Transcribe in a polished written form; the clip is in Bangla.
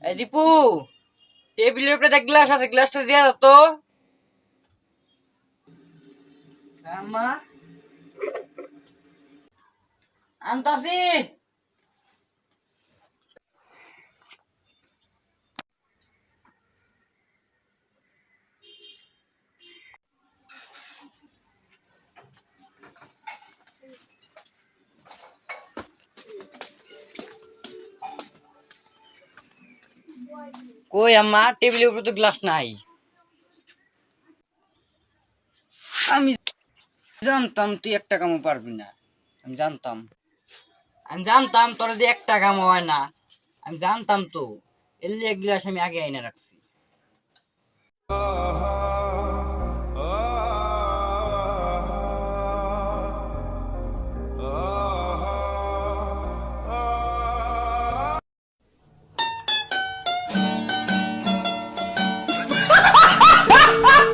এই দীপু, টেবিলের উপরে দেখ গ্লাস আছে, গ্লাসটা দিয়া দাও তো। আম্মা, আনতাছি। কই আম্মা, টেবিলের উপরে তো গ্লাস নাই। আমি জানতাম তুই একটা কামও পারবি না। আমি জানতাম তোর দিয়ে একটা কামও হয় না। আমি জানতাম তো, এর লিগে গ্লাস আমি আগে আইনা রাখছি।